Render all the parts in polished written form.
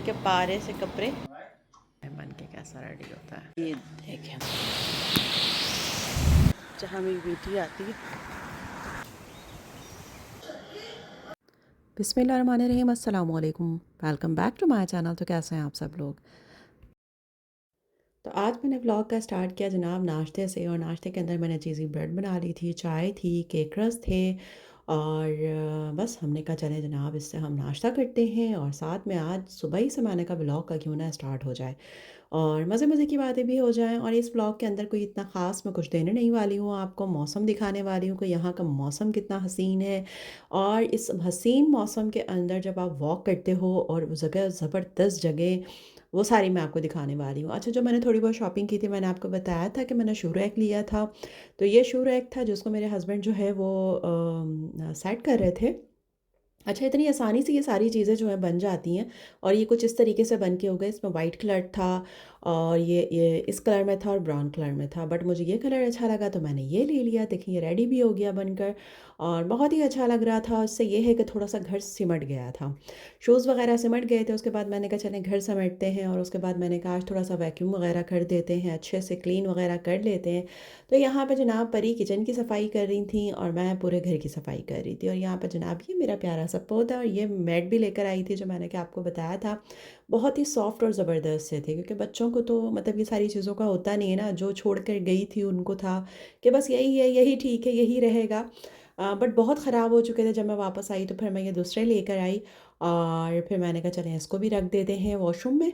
के पारे से कपड़े बन के कैसा रेडी होता है ये देखें। जहाँ मेरी बेटी आती है। बिस्मिल्लाहिर्रहमानिर्रहीम, अस्सलाम वालेकुम, welcome back to my channel. तो कैसे हैं आप सब लोग। तो आज मैंने व्लॉग का स्टार्ट किया जनाब नाश्ते से, और नाश्ते के अंदर मैंने चीज़ी ब्रेड बना ली थी, चाय थी, केक रस थे, और बस हमने कहा चले जनाब इससे हम नाश्ता करते हैं, और साथ में आज सुबह ही से मैंने कहा व्लॉग का क्यों ना स्टार्ट हो जाए और मज़े मज़े की बातें भी हो जाएं। और इस व्लॉग के अंदर कोई इतना ख़ास मैं कुछ देने नहीं वाली हूँ आपको, मौसम दिखाने वाली हूँ कि यहाँ का मौसम कितना हसीन है। और इस हसीन मौसम के अंदर जब आप वॉक करते हो और उस जगह ज़बरदस्त जगह, वो सारी मैं आपको दिखाने वाली हूँ। अच्छा, जो मैंने थोड़ी बहुत शॉपिंग की थी, मैंने आपको बताया था कि मैंने शू रैक लिया था। तो ये शू रैक था जिसको मेरे हस्बैंड जो है वो सेट कर रहे थे। अच्छा, इतनी आसानी से ये सारी चीज़ें जो हैं बन जाती हैं, और ये कुछ इस तरीके से बन के हो गए। इसमें वाइट कलर था, और ये इस कलर में था और ब्राउन कलर में था, बट मुझे ये कलर अच्छा लगा तो मैंने ये ले लिया। देखिए ये रेडी भी हो गया बनकर, और बहुत ही अच्छा लग रहा था। इससे ये है कि थोड़ा सा घर सिमट गया था, शूज़ वगैरह सिमट गए थे। उसके बाद मैंने कहा चलें घर समेटते हैं, और उसके बाद मैंने कहा आज थोड़ा सा वैक्यूम वगैरह कर देते हैं, अच्छे से क्लीन वगैरह कर लेते हैं। तो यहाँ पे जनाब परी किचन की सफाई कर रही थी, और मैं पूरे घर की सफाई कर रही थी। और यहाँ पे जनाब ये मेरा प्यारा सा पौधा, और ये मैट भी लेकर आई थी जो मैंने कि आपको बताया था, बहुत ही सॉफ्ट और ज़बरदस्त से थे, क्योंकि बच्चों को तो मतलब ये सारी चीज़ों का होता नहीं है ना। जो छोड़ कर गई थी उनको था कि बस यही है, यही ठीक है, यही रहेगा। बट बहुत ख़राब हो चुके थे। जब मैं वापस आई तो फिर मैं ये दूसरे लेकर आई, और फिर मैंने कहा चलें इसको भी रख देते हैं वॉशरूम में।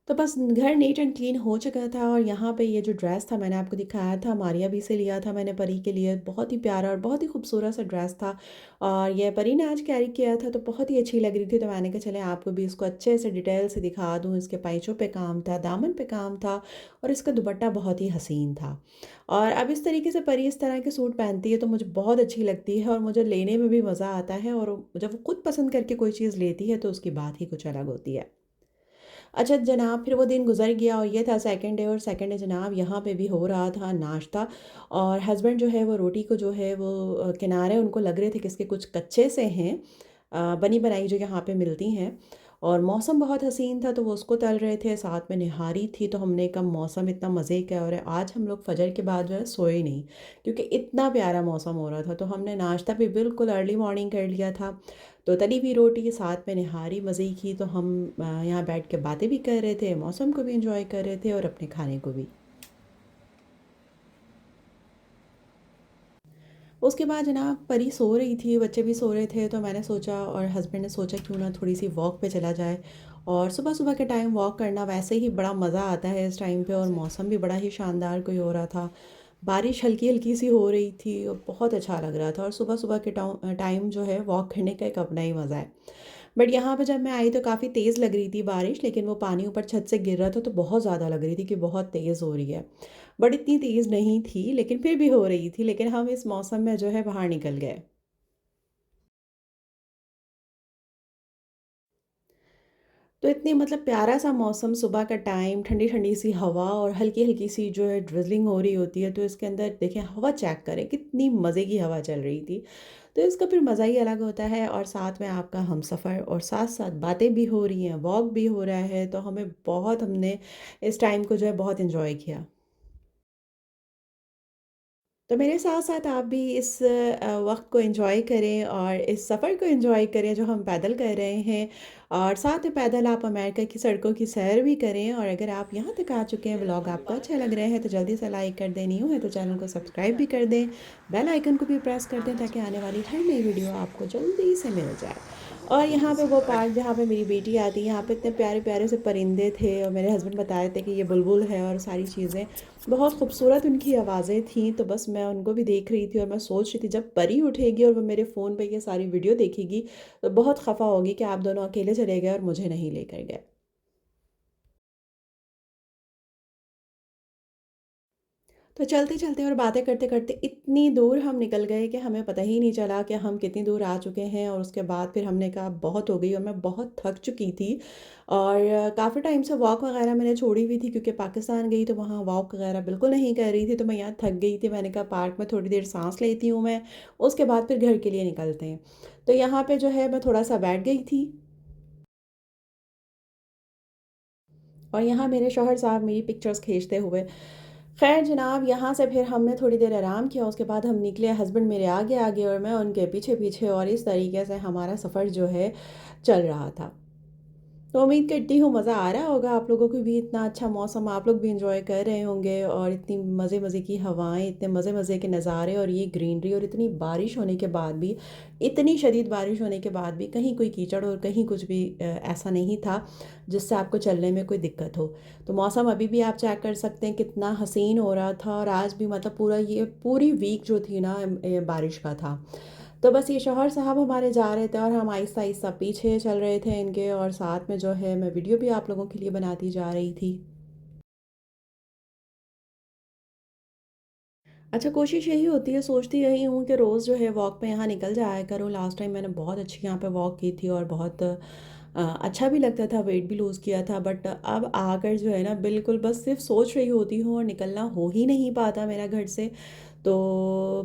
तो बस घर नीट एंड क्लीन हो चुका था। और यहाँ पे ये जो ड्रेस था मैंने आपको दिखाया था, मारिया भी से लिया था मैंने परी के लिए। बहुत ही प्यारा और बहुत ही खूबसूरत सा ड्रेस था, और ये परी ने आज कैरी किया था तो बहुत ही अच्छी लग रही थी। तो मैंने कहा चले आपको भी इसको अच्छे से डिटेल से दिखा दूँ। इसके पैचों पे काम था, दामन पे काम था, और इसका दुपट्टा बहुत ही हसीन था। और अब इस तरीके से परी इस तरह के सूट पहनती है तो मुझे बहुत अच्छी लगती है, और मुझे लेने में भी मज़ा आता है। और जब वो खुद पसंद करके कोई चीज़ लेती है तो उसकी बात ही कुछ अलग होती है। अच्छा जनाब, फिर वो दिन गुज़र गया, और ये था सेकंड डे। और सेकंड डे जनाब यहाँ पे भी हो रहा था नाश्ता, और हस्बैंड जो है वो रोटी को जो है वो किनारे उनको लग रहे थे कि इसके कुछ कच्चे से हैं, बनी बनाई जो यहाँ पे मिलती हैं। और मौसम बहुत हसीन था तो वो उसको तल रहे थे, साथ में निहारी थी। तो हमने कहा मौसम इतना मज़े का, और आज हम लोग फजर के बाद जो है सोए नहीं, क्योंकि इतना प्यारा मौसम हो रहा था। तो हमने नाश्ता भी बिल्कुल अर्ली मॉर्निंग कर लिया था। तो तली हुई रोटी के साथ में निहारी मज़े की। तो हम यहाँ बैठ के बातें भी कर रहे थे, मौसम को भी इंजॉय कर रहे थे, और अपने खाने को भी। उसके बाद जनाब परी सो रही थी, बच्चे भी सो रहे थे, तो मैंने सोचा और हस्बैंड ने सोचा क्यों ना थोड़ी सी वॉक पे चला जाए। और सुबह सुबह के टाइम वॉक करना वैसे ही बड़ा मज़ा आता है इस टाइम पे, और मौसम भी बड़ा ही शानदार कोई हो रहा था। बारिश हल्की हल्की सी हो रही थी और बहुत अच्छा लग रहा था। और सुबह सुबह के टाइम जो है वॉक करने का एक अपना ही मज़ा है। बट यहाँ पे जब मैं आई तो काफ़ी तेज़ लग रही थी बारिश, लेकिन वो पानी ऊपर छत से गिर रहा था तो बहुत ज़्यादा लग रही थी कि बहुत तेज़ हो रही है। बट इतनी तेज़ नहीं थी, लेकिन फिर भी हो रही थी। लेकिन हम इस मौसम में जो है बाहर निकल गए। तो इतनी मतलब प्यारा सा मौसम, सुबह का टाइम, ठंडी ठंडी सी हवा, और हल्की हल्की सी जो है ड्रिजलिंग हो रही होती है। तो इसके अंदर देखें हवा चेक करें कितनी मज़े की हवा चल रही थी। तो इसका फिर मज़ा ही अलग होता है, और साथ में आपका हम सफ़र, और साथ साथ बातें भी हो रही हैं, वॉक भी हो रहा है। तो हमें बहुत, हमने इस टाइम को जो है बहुत इन्जॉय किया। तो मेरे साथ-साथ आप भी इस वक़्त को एन्जॉय करें, और इस सफ़र को एन्जॉय करें जो हम पैदल कर रहे हैं। और साथ में पैदल आप अमेरिका की सड़कों की सैर भी करें। और अगर आप यहाँ तक आ चुके हैं, व्लॉग आपको अच्छे लग रहे हैं, तो जल्दी से लाइक कर दें, न्यू है तो चैनल को सब्सक्राइब भी कर दें, बेल आइकन को भी प्रेस कर दें, ताकि आने वाली हर नई वीडियो आपको जल्दी से मिल जाए। और यहाँ पे वो पार्क जहाँ पे मेरी बेटी आती है, यहाँ पे इतने प्यारे प्यारे से परिंदे थे, और मेरे हस्बैंड बता रहे थे कि ये बुलबुल है, और सारी चीज़ें बहुत खूबसूरत उनकी आवाज़ें थीं। तो बस मैं उनको भी देख रही थी, और मैं सोच रही थी जब परी उठेगी और वो मेरे फ़ोन पे ये सारी वीडियो देखेगी तो बहुत खफ़ा होगी कि आप दोनों अकेले चले गए और मुझे नहीं लेकर गए। तो तो चलते-चलते और बातें करते-करते इतनी दूर हम निकल गए कि हमें पता ही नहीं चला कि हम कितनी दूर आ चुके हैं। और उसके बाद फिर हमने कहा बहुत हो गई, और मैं बहुत थक चुकी थी। और काफ़ी टाइम से वॉक वगैरह मैंने छोड़ी हुई थी, क्योंकि पाकिस्तान गई तो वहाँ वॉक वगैरह बिल्कुल नहीं कर रही थी, तो मैं यहाँ थक गई थी। मैंने कहा पार्क में थोड़ी देर साँस लेती हूँ मैं, उसके बाद फिर घर के लिए निकलते हैं। तो यहाँ पे जो है मैं थोड़ा-सा बैठ गई थी, और यहाँ मेरे शौहर साहब मेरी पिक्चर्स खींचते हुए। ख़ैर जनाब, यहाँ से फिर हमने थोड़ी देर आराम किया, उसके बाद हम निकले, हस्बैंड मेरे आगे-आगे और मैं उनके पीछे-पीछे, और इस तरीके से हमारा सफ़र जो है चल रहा था। तो उम्मीद करती हूँ मज़ा आ रहा होगा आप लोगों को भी, इतना अच्छा मौसम आप लोग भी एंजॉय कर रहे होंगे, और इतनी मज़े-मज़े की हवाएँ, इतने मज़े-मज़े के नज़ारे, और ये ग्रीनरी, और इतनी बारिश होने के बाद भी, इतनी शदीद बारिश होने के बाद भी कहीं कोई कीचड़ और कहीं कुछ भी ऐसा नहीं था जिससे आपको चलने में कोई दिक्कत हो। तो मौसम अभी भी आप चेक कर सकते हैं कितना हसीन हो रहा था, और आज भी मतलब पूरा ये पूरी वीक जो थी ना बारिश का था। तो बस ये शौहर साहब हमारे जा रहे थे, और हम आहिस्ता-आहिस्ता पीछे चल रहे थे इनके, और साथ में जो है मैं वीडियो भी आप लोगों के लिए बनाती जा रही थी। अच्छा, कोशिश यही होती है, सोचती यही हूँ कि रोज़ जो है वॉक पे यहाँ निकल जाया करूँ। लास्ट टाइम मैंने बहुत अच्छी यहाँ पे वॉक की थी, और बहुत अच्छा भी लगता था, वेट भी लूज़ किया था। बट अब आकर जो है ना, बिल्कुल बस सिर्फ़ सोच रही होती हूँ, और निकलना हो ही नहीं पाता मेरा घर से। तो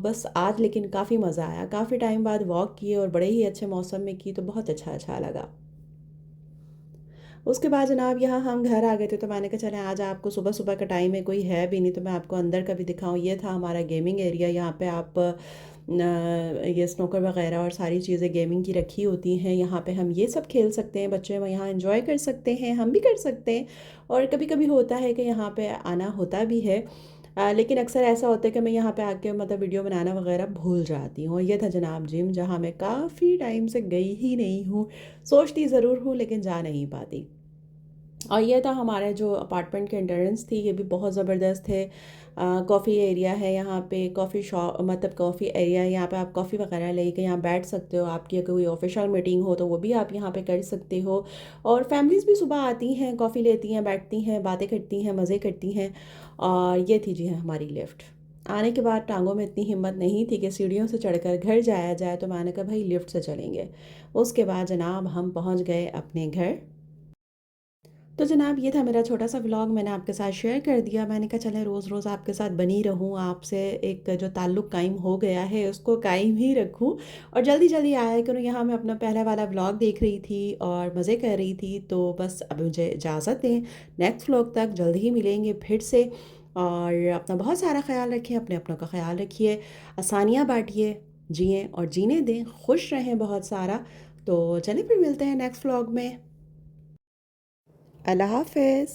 बस आज लेकिन काफ़ी मज़ा आया। काफ़ी टाइम बाद वॉक की, और बड़े ही अच्छे मौसम में की, तो बहुत अच्छा-अच्छा लगा। उसके बाद जनाब यहाँ हम घर आ गए थे, तो मैंने कहा चलें आज आपको, सुबह-सुबह का टाइम है, कोई है भी नहीं, तो मैं आपको अंदर का भी दिखाऊँ। ये था हमारा गेमिंग एरिया, यहाँ पे आप ये स्नूकर वगैरह और सारी चीज़ें गेमिंग की रखी होती हैं। यहाँ पे हम ये सब खेल सकते हैं, बच्चे वो यहाँ एंजॉय कर सकते हैं, हम भी कर सकते हैं। और कभी-कभी होता है कि यहाँ पे आना होता भी है। लेकिन अक्सर ऐसा होता है कि मैं यहाँ पे आके मतलब वीडियो बनाना वगैरह भूल जाती हूँ। और ये था जनाब जिम, जहाँ मैं काफ़ी टाइम से गई ही नहीं हूँ। सोचती ज़रूर हूँ, लेकिन जा नहीं पाती। और ये था हमारे जो अपार्टमेंट के एंट्रेंस थी, ये भी बहुत ज़बरदस्त है। कॉफ़ी एरिया है यहाँ पे, कॉफ़ी शॉप मतलब कॉफ़ी एरिया है, यहाँ पे आप कॉफ़ी वगैरह लेके यहाँ बैठ सकते हो। आपकी अगर कोई ऑफिशियल मीटिंग हो तो वो भी आप यहाँ पे कर सकते हो। और फैमिलीज़ भी सुबह आती हैं, कॉफ़ी लेती हैं, बैठती हैं, बातें करती हैं, मज़े करती हैं। और ये थी जी हमारी लिफ्ट। आने के बाद टाँगों में इतनी हिम्मत नहीं थी कि सीढ़ियों से चढ़कर घर जाया जाए, तो मैंने कहा भई लिफ्ट से चलेंगे। उसके बाद जनाब हम पहुँच गए अपने घर। तो जनाब ये था मेरा छोटा-सा व्लॉग, मैंने आपके साथ शेयर कर दिया। मैंने कहा चलें रोज़-रोज़ आपके साथ बनी रहूँ, आपसे एक जो ताल्लुक़ कायम हो गया है उसको कायम ही रखूँ, और जल्दी-जल्दी आया करूँ। यहाँ मैं अपना पहला वाला व्लॉग देख रही थी और मज़े कर रही थी। तो बस अब मुझे इजाज़त दें, नेक्स्ट व्लॉग तक जल्द ही मिलेंगे फिर से। और अपना बहुत सारा ख़्याल रखें, अपने अपनों का ख़्याल रखिए, आसानियाँ बाँटिए, जिएँ और जीने दें, खुश रहें बहुत सारा। तो चलिए फिर मिलते हैं नेक्स्ट व्लॉग में। अल्लाह हाफ़िज़।